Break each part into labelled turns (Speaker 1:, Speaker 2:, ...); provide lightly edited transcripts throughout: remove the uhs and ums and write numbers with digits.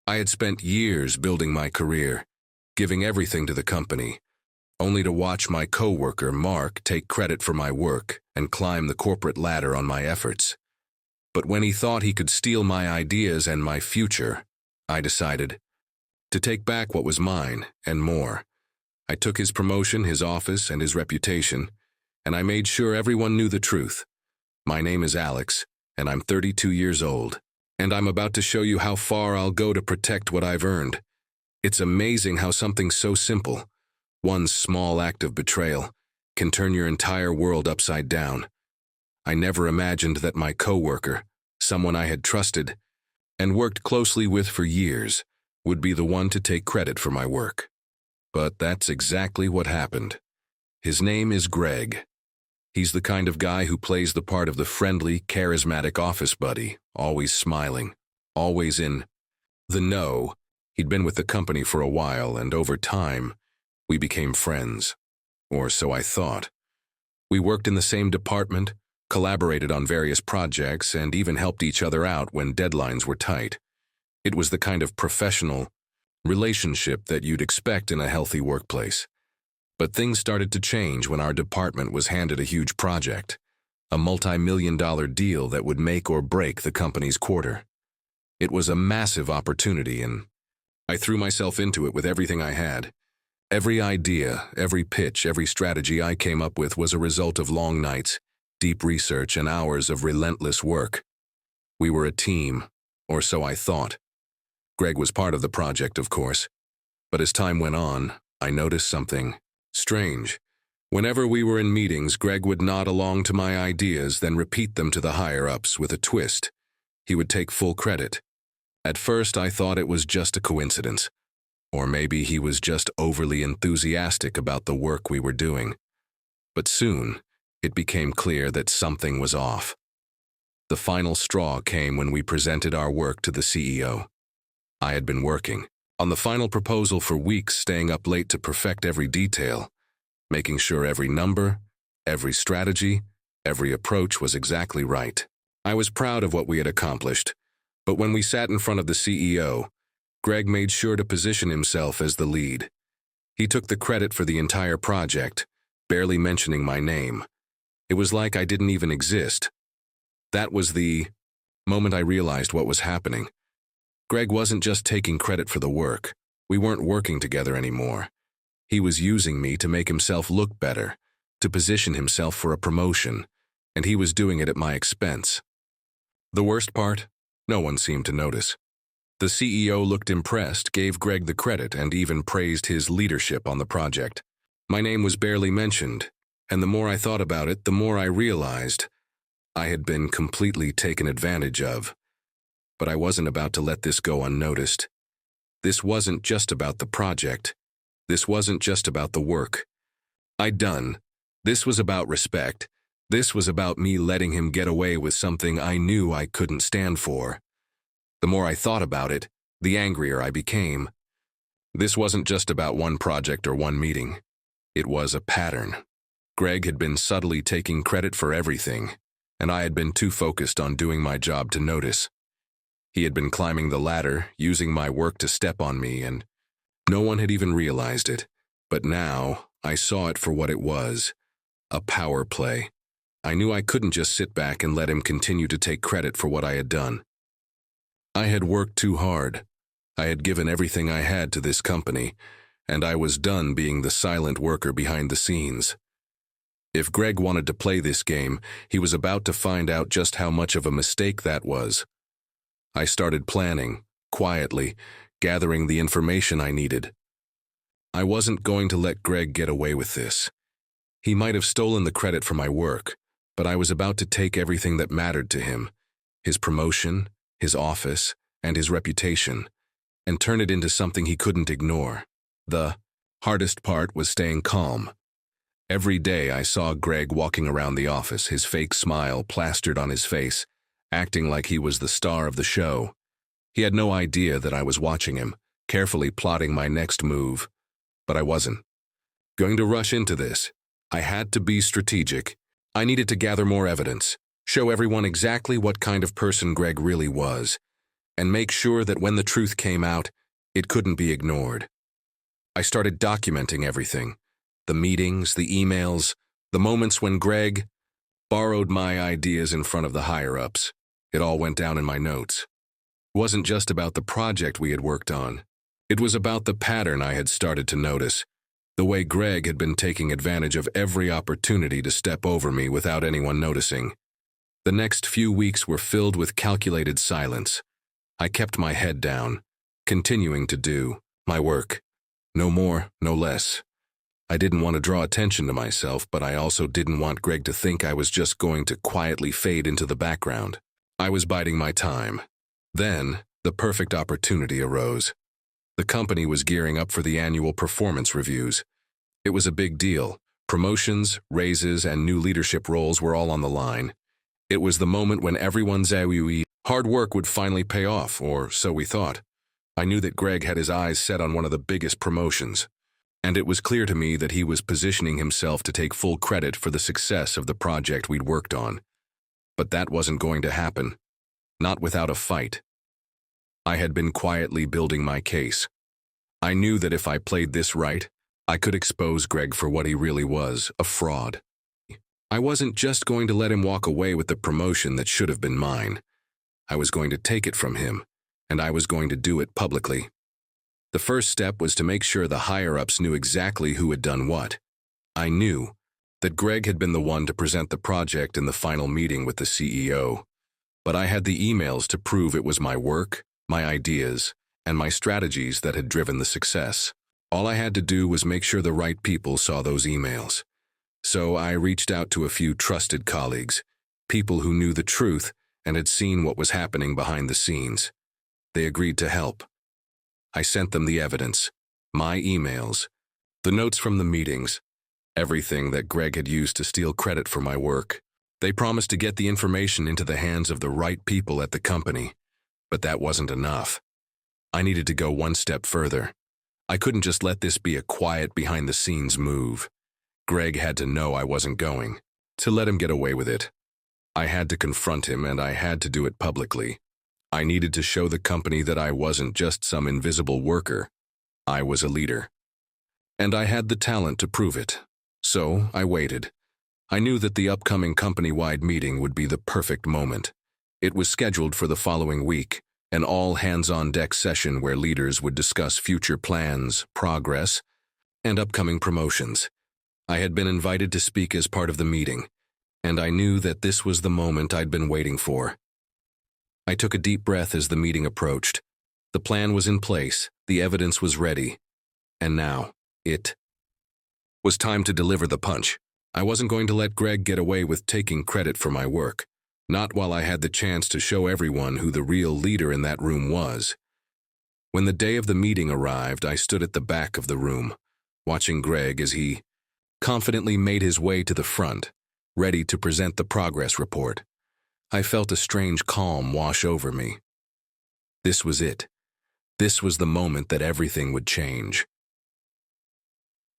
Speaker 1: I had spent years building my career, giving everything to the company, only to watch my coworker, Mark, take credit for my work and climb the corporate ladder on my efforts. But when he thought he could steal my ideas and my future, I decided to take back what was mine and more. I took his promotion, his office, and his reputation, and I made sure everyone knew the truth. My name is Alex, and I'm 32 years old, and I'm about to show you how far I'll go to protect what I've earned. It's amazing how something so simple, one small act of betrayal, can turn your entire world upside down. I never imagined that my coworker, someone I had trusted and worked closely with for years, would be the one to take credit for my work. But that's exactly what happened. His name is Greg. He's the kind of guy who plays the part of the friendly, charismatic office buddy, always smiling, always in the know. He'd been with the company for a while, and over time, we became friends. Or so I thought. We worked in the same department, collaborated on various projects, and even helped each other out when deadlines were tight. It was the kind of professional relationship that you'd expect in a healthy workplace. But things started to change when our department was handed a huge project, a multi-million-dollar deal that would make or break the company's quarter. It was a massive opportunity, and I threw myself into it with everything I had. Every idea, every pitch, every strategy I came up with was a result of long nights, deep research, and hours of relentless work. We were a team, or so I thought. Greg was part of the project, of course. But as time went on, I noticed something strange. Whenever we were in meetings, Greg would nod along to my ideas, then repeat them to the higher-ups with a twist. He would take full credit. At first, I thought it was just a coincidence. Or maybe he was just overly enthusiastic about the work we were doing. But soon, it became clear that something was off. The final straw came when we presented our work to the CEO. I had been working on the final proposal for weeks, staying up late to perfect every detail, making sure every number, every strategy, every approach was exactly right. I was proud of what we had accomplished, but when we sat in front of the CEO, Greg made sure to position himself as the lead. He took the credit for the entire project, barely mentioning my name. It was like I didn't even exist. That was the moment I realized what was happening. Greg wasn't just taking credit for the work. We weren't working together anymore. He was using me to make himself look better, to position himself for a promotion, and he was doing it at my expense. The worst part? No one seemed to notice. The CEO looked impressed, gave Greg the credit, and even praised his leadership on the project. My name was barely mentioned, and the more I thought about it, the more I realized I had been completely taken advantage of. But I wasn't about to let this go unnoticed. This wasn't just about the project. This wasn't just about the work I'd done. This was about respect. This was about me letting him get away with something I knew I couldn't stand for. The more I thought about it, the angrier I became. This wasn't just about one project or one meeting. It was a pattern. Greg had been subtly taking credit for everything, and I had been too focused on doing my job to notice. He had been climbing the ladder, using my work to step on me, and no one had even realized it. But now, I saw it for what it was, a power play. I knew I couldn't just sit back and let him continue to take credit for what I had done. I had worked too hard. I had given everything I had to this company, and I was done being the silent worker behind the scenes. If Greg wanted to play this game, he was about to find out just how much of a mistake that was. I started planning, quietly, gathering the information I needed. I wasn't going to let Greg get away with this. He might have stolen the credit for my work, but I was about to take everything that mattered to him, his promotion, his office, and his reputation, and turn it into something he couldn't ignore. The hardest part was staying calm. Every day I saw Greg walking around the office, his fake smile plastered on his face, acting like he was the star of the show. He had no idea that I was watching him, carefully plotting my next move. But I wasn't going to rush into this. I had to be strategic. I needed to gather more evidence, show everyone exactly what kind of person Greg really was. and make sure that when the truth came out, it couldn't be ignored. I started documenting everything, the meetings, the emails, the moments when Greg borrowed my ideas in front of the higher-ups. It all went down in my notes. It wasn't just about the project we had worked on. It was about the pattern I had started to notice, the way Greg had been taking advantage of every opportunity to step over me without anyone noticing. The next few weeks were filled with calculated silence. I kept my head down, continuing to do my work. No more, no less. I didn't want to draw attention to myself, but I also didn't want Greg to think I was just going to quietly fade into the background. I was biding my time. Then, the perfect opportunity arose. The company was gearing up for the annual performance reviews. It was a big deal. Promotions, raises, and new leadership roles were all on the line. It was the moment when everyone's hard work would finally pay off, or so we thought. I knew that Greg had his eyes set on one of the biggest promotions, and it was clear to me that he was positioning himself to take full credit for the success of the project we'd worked on. But that wasn't going to happen. Not without a fight. I had been quietly building my case. I knew that if I played this right, I could expose Greg for what he really was, a fraud. I wasn't just going to let him walk away with the promotion that should have been mine. I was going to take it from him, and I was going to do it publicly. The first step was to make sure the higher-ups knew exactly who had done what. I knew that Greg had been the one to present the project in the final meeting with the CEO, but I had the emails to prove it was my work, my ideas, and my strategies that had driven the success. All I had to do was make sure the right people saw those emails. So I reached out to a few trusted colleagues, people who knew the truth and had seen what was happening behind the scenes. They agreed to help. I sent them the evidence, my emails, the notes from the meetings, everything that Greg had used to steal credit for my work. They promised to get the information into the hands of the right people at the company, but that wasn't enough. I needed to go one step further. I couldn't just let this be a quiet behind-the-scenes move. Greg had to know I wasn't going to let him get away with it. I had to confront him, and I had to do it publicly. I needed to show the company that I wasn't just some invisible worker. I was a leader. And I had the talent to prove it. So I waited. I knew that the upcoming company-wide meeting would be the perfect moment. It was scheduled for the following week, an all-hands-on-deck session where leaders would discuss future plans, progress, and upcoming promotions. I had been invited to speak as part of the meeting, and I knew that this was the moment I'd been waiting for. I took a deep breath as the meeting approached. The plan was in place, the evidence was ready, and now, it was time to deliver the punch. I wasn't going to let Greg get away with taking credit for my work, not while I had the chance to show everyone who the real leader in that room was. When the day of the meeting arrived, I stood at the back of the room, watching Greg as he confidently made his way to the front, ready to present the progress report. I felt a strange calm wash over me. This was it. This was the moment that everything would change.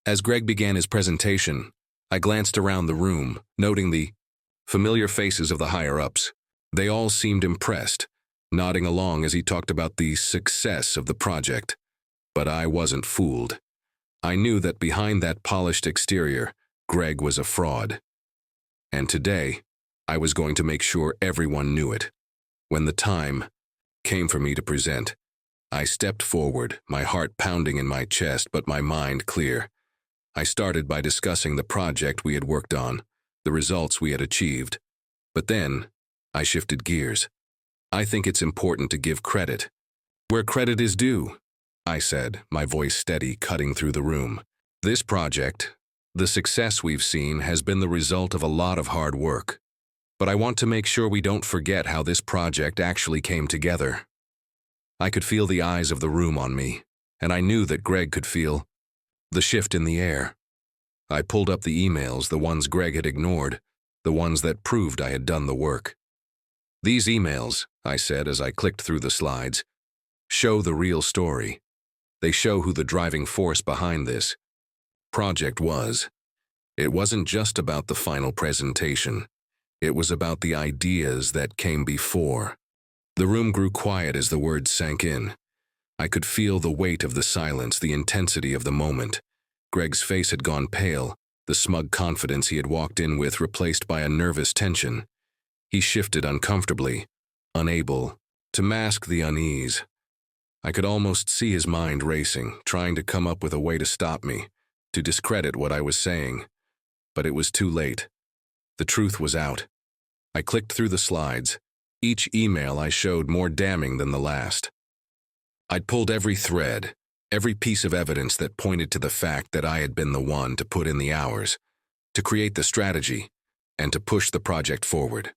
Speaker 1: As Greg began his presentation, I glanced around the room, noting the familiar faces of the higher-ups. They all seemed impressed, nodding along as he talked about the success of the project. But I wasn't fooled. I knew that behind that polished exterior, Greg was a fraud. And today, I was going to make sure everyone knew it. When the time came for me to present, I stepped forward, my heart pounding in my chest but my mind clear. I started by discussing the project we had worked on, the results we had achieved. But then, I shifted gears. I think it's important to give credit where credit is due, I said, my voice steady, cutting through the room. This project, the success we've seen, has been the result of a lot of hard work. But I want to make sure we don't forget how this project actually came together. I could feel the eyes of the room on me, and I knew that Greg could feel the shift in the air. I pulled up the emails, the ones Greg had ignored, the ones that proved I had done the work. These emails, I said as I clicked through the slides, show the real story. They show who the driving force behind this project was. It wasn't just about the final presentation. It was about the ideas that came before. The room grew quiet as the words sank in. I could feel the weight of the silence, the intensity of the moment. Greg's face had gone pale, the smug confidence he had walked in with replaced by a nervous tension. He shifted uncomfortably, unable to mask the unease. I could almost see his mind racing, trying to come up with a way to stop me, to discredit what I was saying. But it was too late. The truth was out. I clicked through the slides. Each email I showed more damning than the last. I'd pulled every thread, every piece of evidence that pointed to the fact that I had been the one to put in the hours, to create the strategy, and to push the project forward.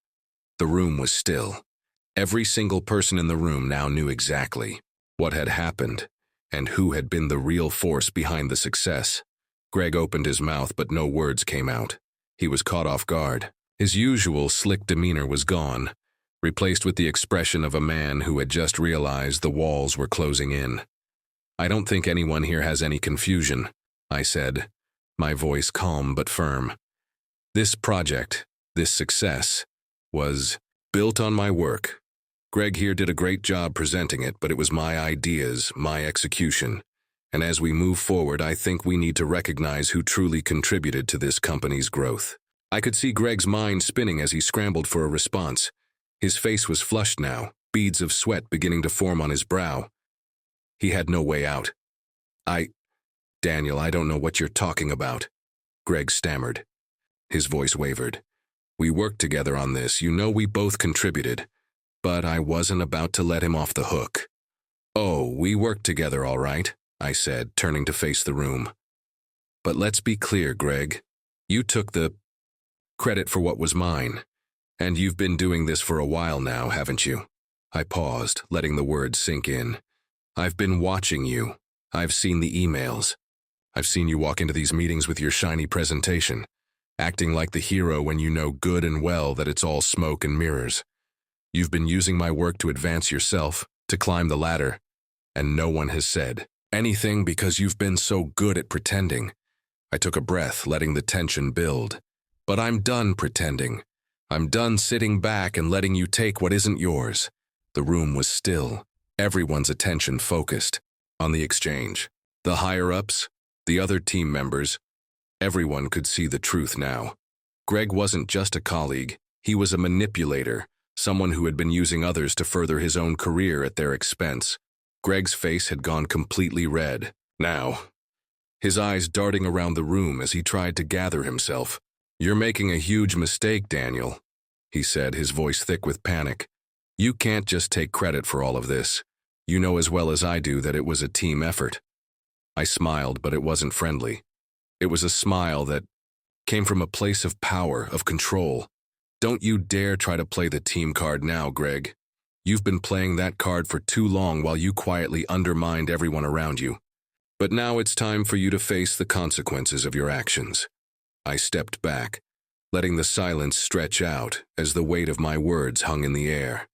Speaker 1: The room was still. Every single person in the room now knew exactly what had happened and who had been the real force behind the success. Greg opened his mouth, but no words came out. He was caught off guard. His usual slick demeanor was gone, replaced with the expression of a man who had just realized the walls were closing in. "I don't think anyone here has any confusion," I said, my voice calm but firm. "This project, this success, was built on my work. Greg here did a great job presenting it, but it was my ideas, my execution. And as we move forward, I think we need to recognize who truly contributed to this company's growth." I could see Greg's mind spinning as he scrambled for a response. His face was flushed now, beads of sweat beginning to form on his brow. He had no way out. Daniel, I don't know what you're talking about," Greg stammered. His voice wavered. "We worked together on this, you know we both contributed, but I wasn't about to let him off the hook." "Oh, we worked together all right," I said, turning to face the room. "But let's be clear, Greg. You took the credit for what was mine. And you've been doing this for a while now, haven't you?" I paused, letting the words sink in. "I've been watching you. I've seen the emails. I've seen you walk into these meetings with your shiny presentation, acting like the hero when you know good and well that it's all smoke and mirrors. You've been using my work to advance yourself, to climb the ladder, and no one has said anything because you've been so good at pretending." I took a breath, letting the tension build. "But I'm done pretending. I'm done sitting back and letting you take what isn't yours." The room was still, everyone's attention focused on the exchange. The higher-ups, the other team members, everyone could see the truth now. Greg wasn't just a colleague, he was a manipulator, someone who had been using others to further his own career at their expense. Greg's face had gone completely red. Now, his eyes darting around the room as he tried to gather himself. "You're making a huge mistake, Daniel," he said, his voice thick with panic. "You can't just take credit for all of this. You know as well as I do that it was a team effort." I smiled, but it wasn't friendly. It was a smile that came from a place of power, of control. "Don't you dare try to play the team card now, Greg. You've been playing that card for too long while you quietly undermined everyone around you. But now it's time for you to face the consequences of your actions." I stepped back, letting the silence stretch out as the weight of my words hung in the air.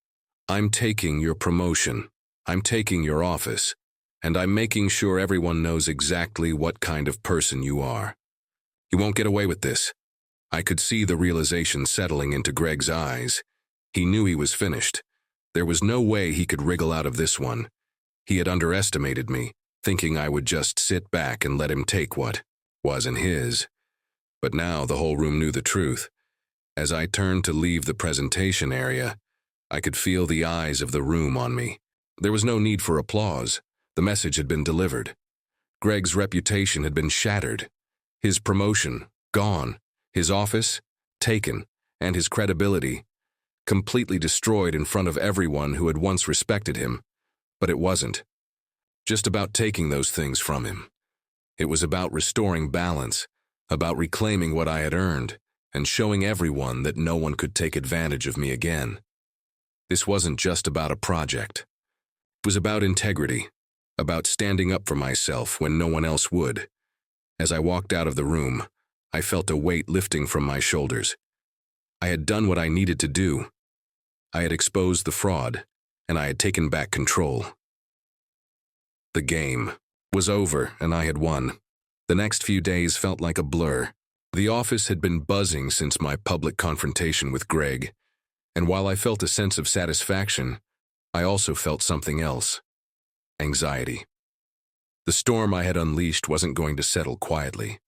Speaker 1: "I'm taking your promotion, I'm taking your office, and I'm making sure everyone knows exactly what kind of person you are. You won't get away with this." I could see the realization settling into Greg's eyes. He knew he was finished. There was no way he could wriggle out of this one. He had underestimated me, thinking I would just sit back and let him take what wasn't his. But now the whole room knew the truth. As I turned to leave the presentation area, I could feel the eyes of the room on me. There was no need for applause. The message had been delivered. Greg's reputation had been shattered. His promotion, gone. His office, taken. And his credibility, completely destroyed in front of everyone who had once respected him. But it wasn't just about taking those things from him. It was about restoring balance, about reclaiming what I had earned, and showing everyone that no one could take advantage of me again. This wasn't just about a project. It was about integrity, about standing up for myself when no one else would. As I walked out of the room, I felt a weight lifting from my shoulders. I had done what I needed to do. I had exposed the fraud, and I had taken back control. The game was over, and I had won. The next few days felt like a blur. The office had been buzzing since my public confrontation with Greg, and while I felt a sense of satisfaction, I also felt something else: anxiety. The storm I had unleashed wasn't going to settle quietly.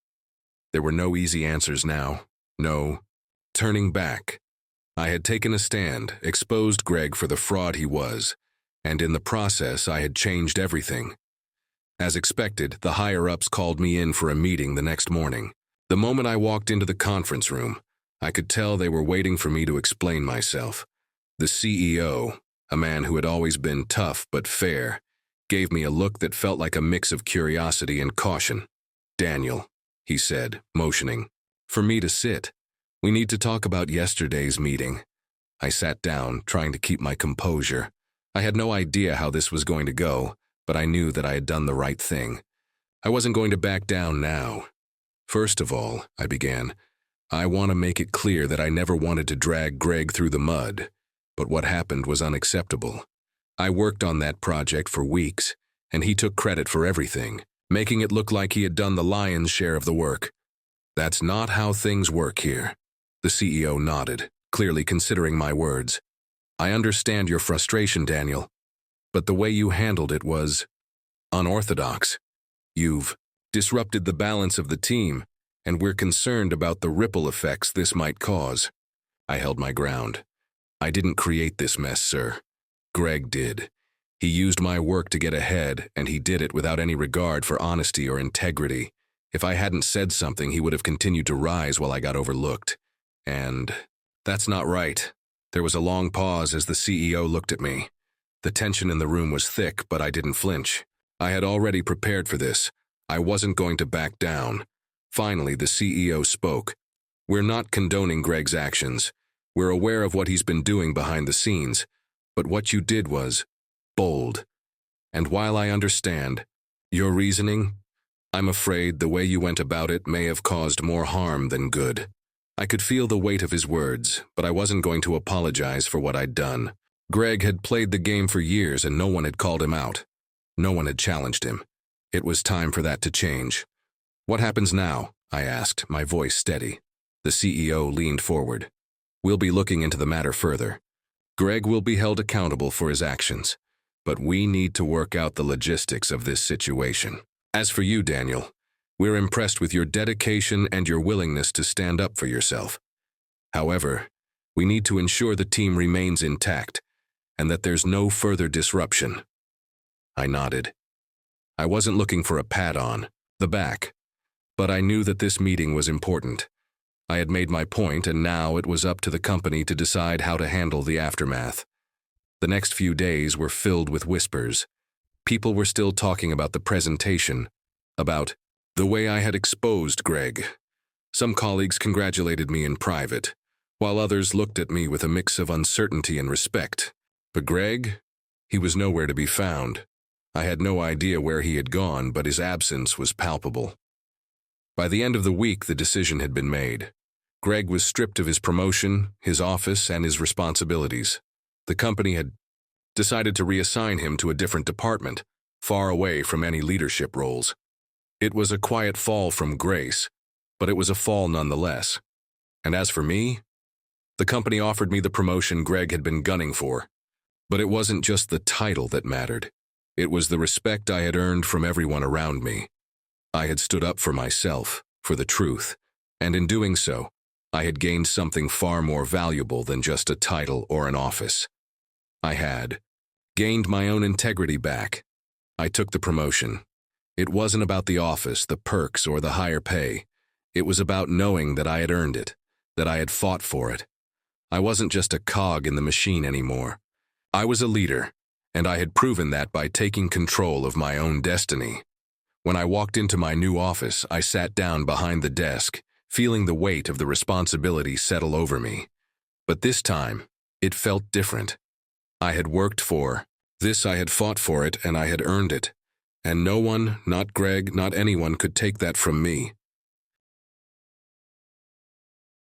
Speaker 1: There were no easy answers now, no turning back. I had taken a stand, exposed Greg for the fraud he was, and in the process I had changed everything. As expected, the higher-ups called me in for a meeting the next morning. The moment I walked into the conference room, I could tell they were waiting for me to explain myself. The CEO, a man who had always been tough but fair, gave me a look that felt like a mix of curiosity and caution. "Daniel," he said, motioning for me to sit. "We need to talk about yesterday's meeting." I sat down, trying to keep my composure. I had no idea how this was going to go, but I knew that I had done the right thing. I wasn't going to back down now. "First of all," I began, "I want to make it clear that I never wanted to drag Greg through the mud, but what happened was unacceptable. I worked on that project for weeks, and he took credit for everything, making it look like he had done the lion's share of the work. That's not how things work here." The CEO nodded, clearly considering my words. "I understand your frustration, Daniel, but the way you handled it was unorthodox. You've disrupted the balance of the team, and we're concerned about the ripple effects this might cause." I held my ground. "I didn't create this mess, sir. Greg did. He used my work to get ahead, and he did it without any regard for honesty or integrity. If I hadn't said something, he would have continued to rise while I got overlooked. And that's not right." There was a long pause as the CEO looked at me. The tension in the room was thick, but I didn't flinch. I had already prepared for this. I wasn't going to back down. Finally, the CEO spoke. "We're not condoning Greg's actions. We're aware of what he's been doing behind the scenes. But what you did was bold. And while I understand your reasoning, I'm afraid the way you went about it may have caused more harm than good." I could feel the weight of his words, but I wasn't going to apologize for what I'd done. Greg had played the game for years and no one had called him out. No one had challenged him. It was time for that to change. "What happens now?" I asked, my voice steady. The CEO leaned forward. "We'll be looking into the matter further. Greg will be held accountable for his actions, but we need to work out the logistics of this situation. As for you, Daniel, we're impressed with your dedication and your willingness to stand up for yourself. However, we need to ensure the team remains intact and that there's no further disruption." I nodded. I wasn't looking for a pat on the back, but I knew that this meeting was important. I had made my point, and now it was up to the company to decide how to handle the aftermath. The next few days were filled with whispers. People were still talking about the presentation, about the way I had exposed Greg. Some colleagues congratulated me in private, while others looked at me with a mix of uncertainty and respect. But Greg, he was nowhere to be found. I had no idea where he had gone, but his absence was palpable. By the end of the week, the decision had been made. Greg was stripped of his promotion, his office, and his responsibilities. The company had decided to reassign him to a different department, far away from any leadership roles. It was a quiet fall from grace, but it was a fall nonetheless. And as for me, the company offered me the promotion Greg had been gunning for. But it wasn't just the title that mattered. It was the respect I had earned from everyone around me. I had stood up for myself, for the truth, and in doing so, I had gained something far more valuable than just a title or an office. I had gained my own integrity back. I took the promotion. It wasn't about the office, the perks, or the higher pay. It was about knowing that I had earned it, that I had fought for it. I wasn't just a cog in the machine anymore. I was a leader, and I had proven that by taking control of my own destiny. When I walked into my new office, I sat down behind the desk, feeling the weight of the responsibility settle over me. But this time, it felt different. I had worked for this, I had fought for it, and I had earned it. And no one, not Greg, not anyone, could take that from me.